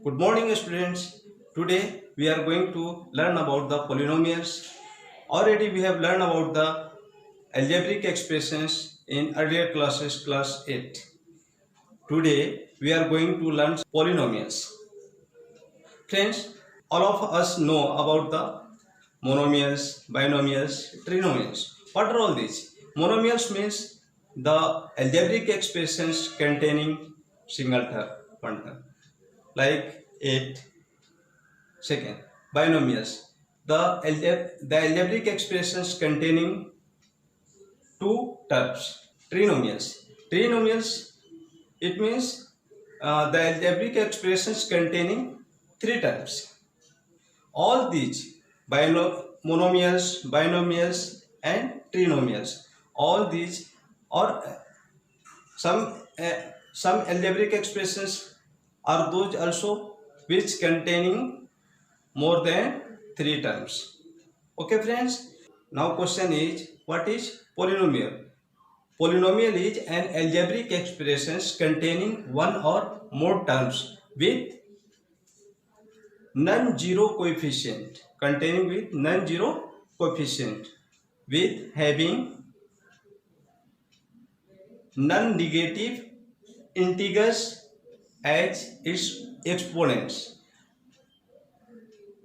Good morning, students. Today we are going to learn about the polynomials. Already we have learned about the algebraic expressions in earlier classes, class 8. Today we are going to learn polynomials. Friends, all of us know about the monomials, binomials, trinomials. What are all these? Monomials means the algebraic expressions containing single term, one term, like 8. Second, binomials. The algebraic expressions containing two terms. Trinomials. Trinomials, it means the algebraic expressions containing three terms. All these monomials, binomials, and trinomials. All these or some uh, some algebraic expressions are those also which containing more than three terms. Okay, friends. Now question is, what is polynomial? Polynomial is an algebraic expressions containing one or more terms with non-zero coefficient. Containing with non-zero coefficient with having non-negative integers as its exponents.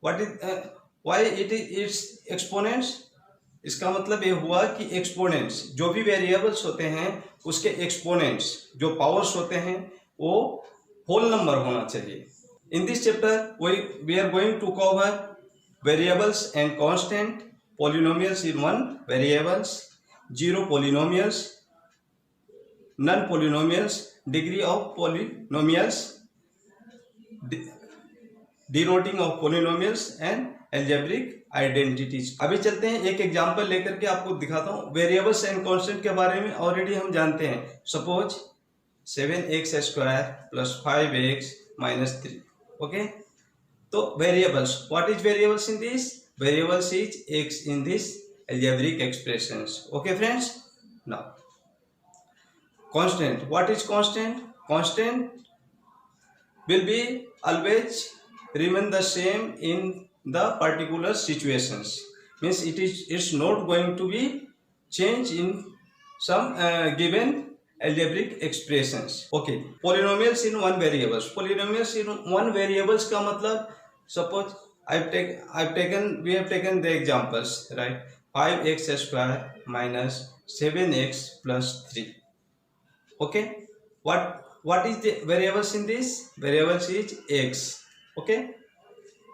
What is why it is its exponents? इसका मतलब ये हुआ कि exponents जो भी variables होते हैं उसके एक्सपोनेंट्स जो पावर्स होते हैं वो होल नंबर होना चाहिए. In this chapter we are going to cover variables and constant, polynomials in one variables, zero polynomials, non polynomials, degree of polynomials, denoting of polynomials and algebraic identities. अभी चलते हैं एक example लेकर के आपको दिखाता हूं. वेरिएबल्स एंड कांस्टेंट के बारे में ऑलरेडी हम जानते हैं. Suppose 7x square plus 5x minus 3. Okay, तो variables, what is variables in this? Variables is x in this algebraic expressions. Okay friends. Now constant, what is constant? Constant will be always remain the same in the particular situations. Means it's not going to be changed in some given algebraic expressions. Okay, polynomials in one variables. Polynomials in one variables का मतलब, suppose we have taken the examples, right? 5x square minus 7x plus 3. Okay, what is the variables in this? Variables is x. Okay,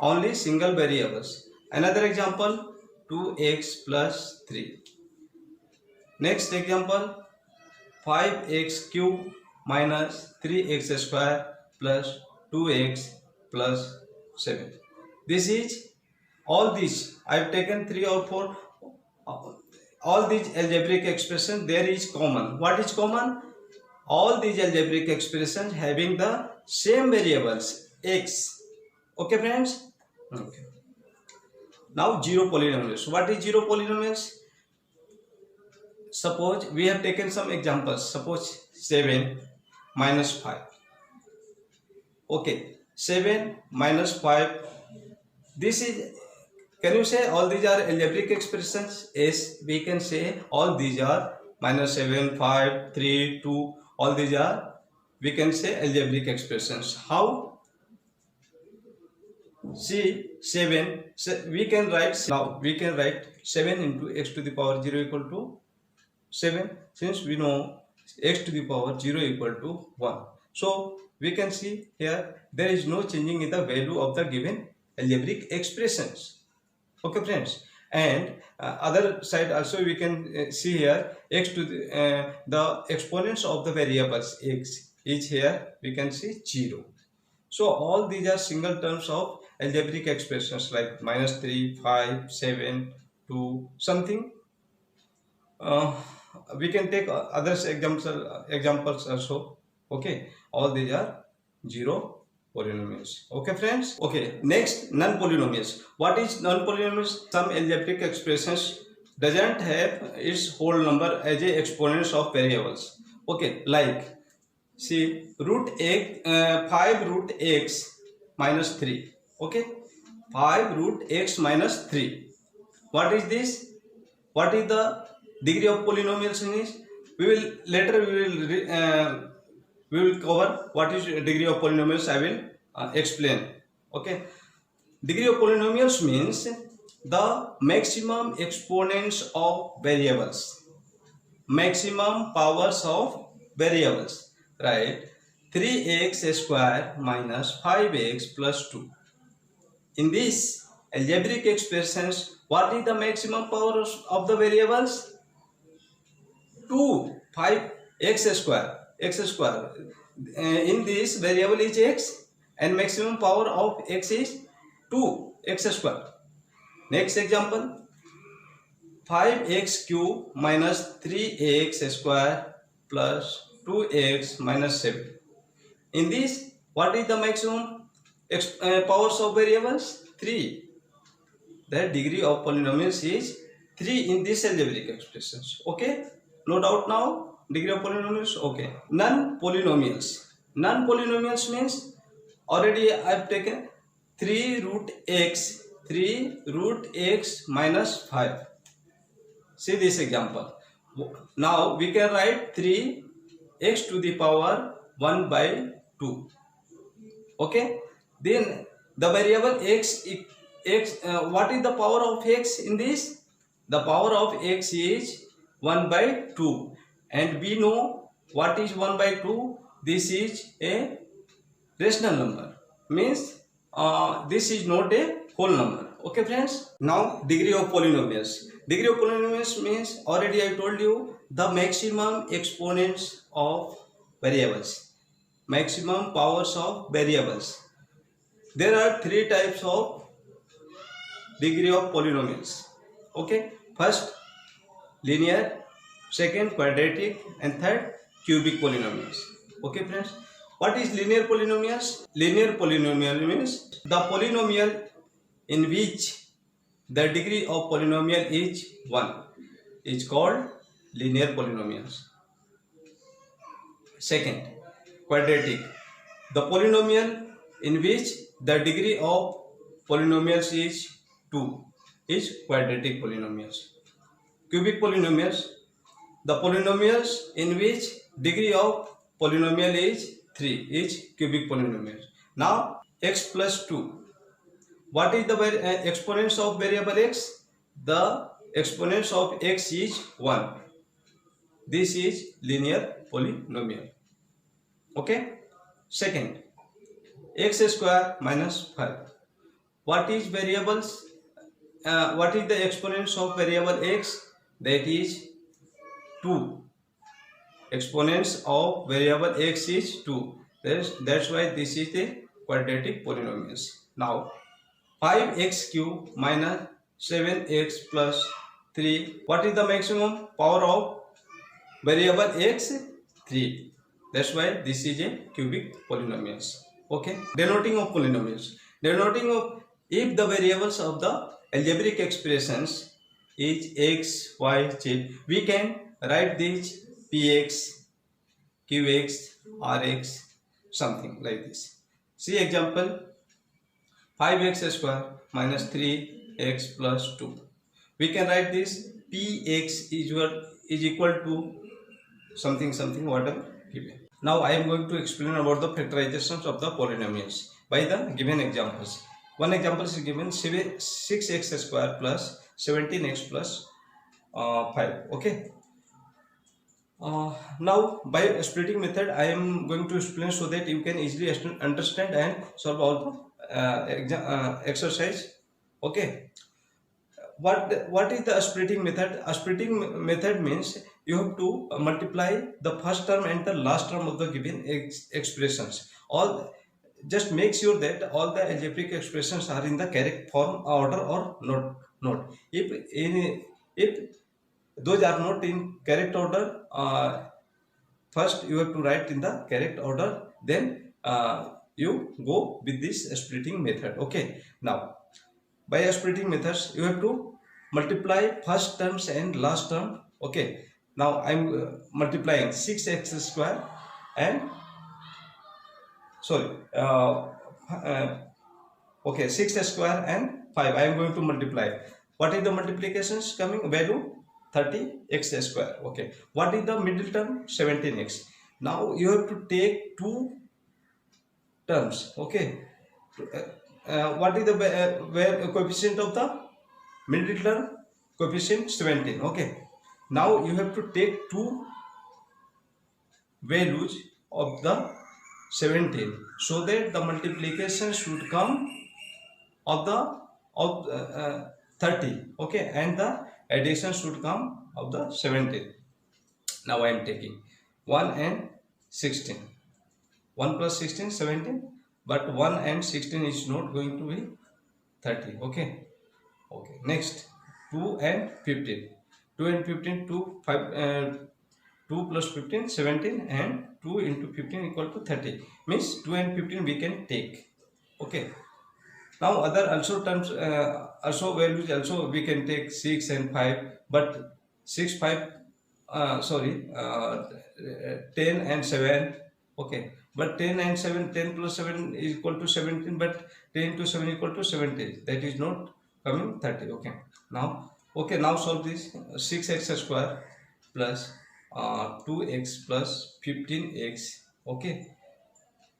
only single variables. Another example, 2x plus 3. Next example, 5x cube minus 3x square plus 2x plus 7. This is all these I have taken 3 or 4. All these algebraic expressions there is common. What is common? All these algebraic expressions having the same variables x. Okay friends. Okay, now zero polynomials. What is zero polynomials? Suppose we have taken some examples. Suppose 7 minus 5. Okay, 7 minus 5, this is, can you say all these are algebraic expressions? Yes, we can say all these are minus 7, 5, 3, 2. All these are, we can say, algebraic expressions. How? See, 7, we can write, now we can write 7 into x to the power 0 equal to 7, since we know x to the power 0 equal to 1. So we can see here there is no changing in the value of the given algebraic expressions. Okay friends. And other side also we can see here x to the exponents of the variables x is here, we can see 0. So all these are single terms of algebraic expressions like minus 3, 5, 7, 2, something. We can take other examples also. Okay, all these are zero polynomials. Okay friends. Okay, next, non-polynomials. What is non-polynomials? Some algebraic expressions doesn't have its whole number as a exponents of variables. Okay, like see root x 5 root x minus 3. Okay, 5 root x minus 3. What is this? What is the degree of polynomials in this? We will later we will cover what is degree of polynomials. I will explain. Okay, degree of polynomials means the maximum exponents of variables, maximum powers of variables, right? 3x square minus 5x plus 2. In this algebraic expressions, what is the maximum power of the variables? 2, 5, x square, x square. In this variable is x and maximum power of x is 2, x square. Next example, 5x cube minus 3x square plus 2x minus 7. In this, what is the maximum powers of variables? 3. The degree of polynomials is 3 in this algebraic expressions. Okay, no doubt now. Degree of polynomials. Okay, non-polynomials. Non-polynomials means already I have taken 3 root x minus 5. See this example. Now we can write 3x to the power 1 by 2. Okay, then the variable x, what is the power of x in this? The power of x is 1 by 2, and we know what is 1 by 2. This is a rational number, means this is not a whole number. Okay friends, now degree of polynomials. Degree of polynomials means already I told you the maximum exponents of variables, maximum powers of variables. There are 3 types of degree of polynomials. Okay, first linear, second quadratic, and third cubic polynomials. Okay friends, what is linear polynomials? Linear polynomial means the polynomial in which the degree of polynomial is 1 is called linear polynomials. Second, quadratic, the polynomial in which the degree of polynomials is 2 is quadratic polynomials. Cubic polynomials, the polynomials in which degree of polynomial is 3 is cubic polynomials. Now x plus 2. What is the exponents of variable x? The exponents of x is 1. This is linear polynomial. Okay. Second, x square minus 5. What is variables? What is the exponents of variable x? That is 2. Exponents of variable x is 2. That's why this is the quadratic polynomials. Now 5x cube minus 7x plus 3. What is the maximum power of variable x? 3. That's why this is a cubic polynomials. Okay, denoting of polynomials. Denoting of, if the variables of the algebraic expressions is x, y, z, we can write these px, qx, rx, something like this. See example, 5x square minus 3x plus 2. We can write this px is equal to something whatever given. Now I am going to explain about the factorizations of the polynomials by the given examples. One example is given 6x square plus 17x plus 5. Okay. Now by splitting method I am going to explain so that you can easily understand and solve all the exercise. Okay, what is the splitting method? A splitting method means you have to multiply the first term and the last term of the given expressions. All, just make sure that all the algebraic expressions are in the correct form, order, or not. If those are not in correct order, first you have to write in the correct order, then you go with this splitting method. Okay, now by splitting methods you have to multiply first terms and last term. Okay, now I am multiplying 6x square and okay, 6 square and 5. I am going to multiply. What is the multiplications coming? Value 30x square. Okay, what is the middle term? 17x. Now you have to take two terms. Okay, what is the coefficient of the middle term? Coefficient 17. Okay, now you have to take two values of the 17 so that the multiplication should come of the 30. Okay, and the addition should come of the 17. Now I am taking 1 and 16. 1 plus 16 17, but 1 and 16 is not going to be 30. Okay, okay, next 2 and 15. 2 and 15, 2 5 2 plus 15 17, and 2 into 15 equal to 30. Means 2 and 15 we can take. Okay, now other also terms, also values also we can take 6 and 5, but 6 5 10 and 7. Okay, but 10 and 7, 10 plus 7 is equal to 17, but 10 to 7 equal to 70. That is not coming 30. Okay, now solve this. 6x square plus 2x plus 15x. Okay,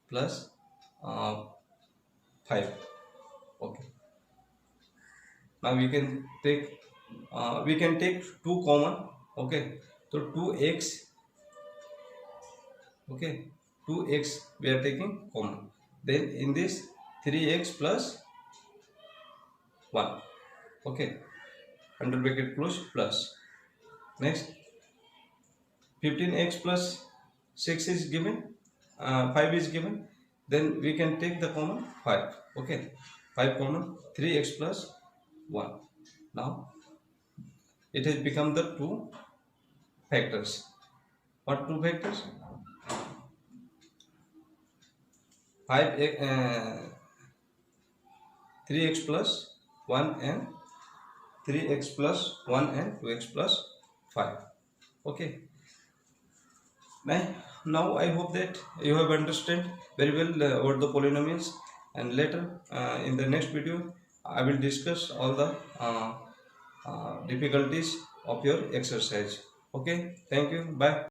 plus 5. Okay, now we can take 2 common. Okay, so 2x. Okay, 2x we are taking common. Then in this 3x plus 1. Okay, under bracket close plus. Next 15x plus 6 is given, 5 is given. Then we can take the common 5. Okay, 5 common, 3x plus 1. Now it has become the two factors. What two factors? 3x plus 1 and 3x plus 1 and 2x plus 5. Okay, now I hope that you have understood very well what the polynomials, and later in the next video I will discuss all the difficulties of your exercise. Okay, thank you, bye.